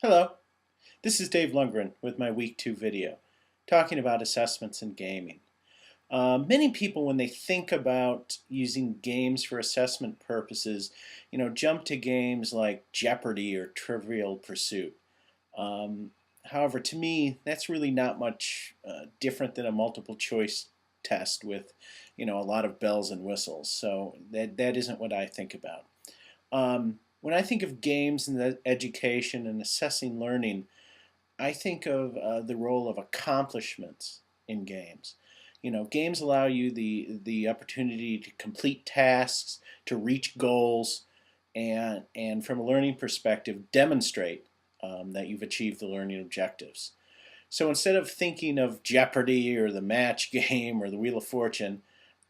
Hello, this is Dave Lungren with my Week 2 video, talking about assessments in gaming. Many people, when they think about using games for assessment purposes, jump to games like Jeopardy or Trivial Pursuit. However, to me, that's really not much different than a multiple choice test with, a lot of bells and whistles. So that isn't what I think about. When I think of games in the education and assessing learning, I think of the role of accomplishments in games. Games allow you the opportunity to complete tasks, to reach goals, and from a learning perspective, demonstrate that you've achieved the learning objectives. So instead of thinking of Jeopardy or the Match game or the Wheel of Fortune,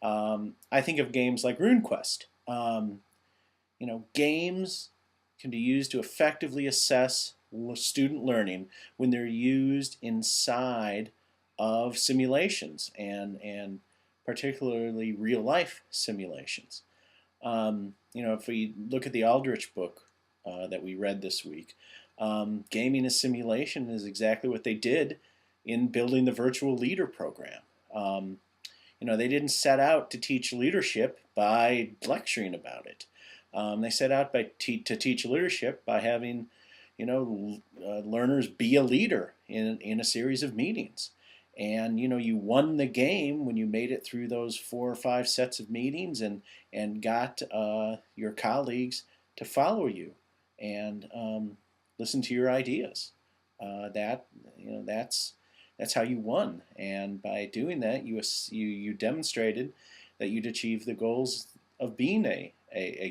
I think of games like RuneQuest. Games can be used to effectively assess student learning when they're used inside of simulations and particularly real life simulations. If we look at the Aldrich book that we read this week, gaming a simulation is exactly what they did in building the virtual leader program. They didn't set out to teach leadership by lecturing about it. They set out to teach leadership by having, learners be a leader in a series of meetings. And you won the game when you made it through those 4 or 5 sets of meetings and got your colleagues to follow you and listen to your ideas. That's how you won. And by doing that, you demonstrated that you'd achieve the goals of being a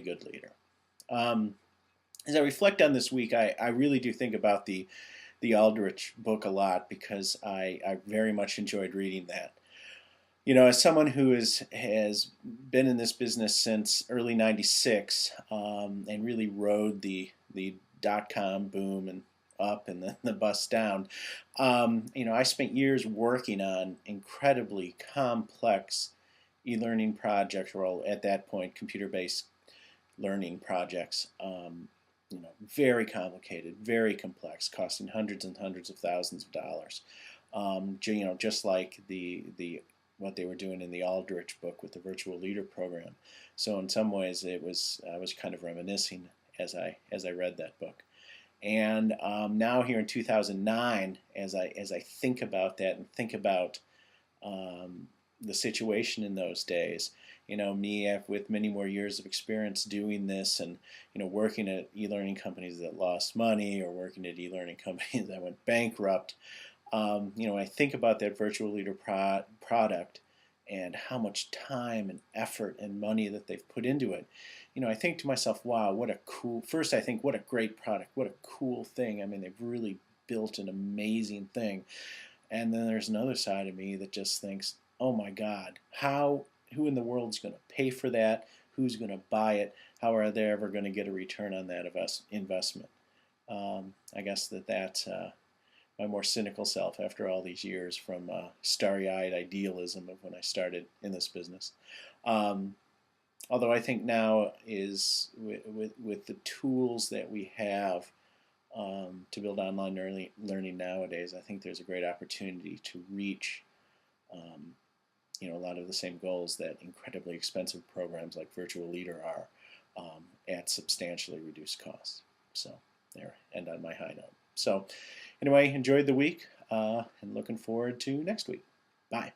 good leader. As I reflect on this week, I really do think about the Aldrich book a lot because I very much enjoyed reading that. As someone who has been in this business since early '96 and really rode the dot-com boom and up and then the bust down, I spent years working on incredibly complex e-learning projects, or at that point computer-based learning projects. Very complicated, very complex, costing hundreds and hundreds of thousands of dollars. Just like the what they were doing in the Aldrich book with the virtual leader program. So in some ways, I was kind of reminiscing as I read that book. And now here in 2009, as I think about that and think about the situation in those days, me with many more years of experience doing this and, working at e-learning companies that lost money or working at e-learning companies that went bankrupt, I think about that virtual leader product and how much time and effort and money that they've put into it. I think to myself, wow, first I think what a great product, what a cool thing. I mean, they've really built an amazing thing. And then there's another side of me that just thinks, oh my God, who in the world is going to pay for that? Who's going to buy it? How are they ever going to get a return on that investment? I guess that's my more cynical self after all these years from starry-eyed idealism of when I started in this business. Although I think now is with the tools that we have to build online learning nowadays, I think there's a great opportunity to reach a lot of the same goals that incredibly expensive programs like Virtual Leader are at substantially reduced costs. So there, end on my high note. So anyway, enjoyed the week and looking forward to next week. Bye.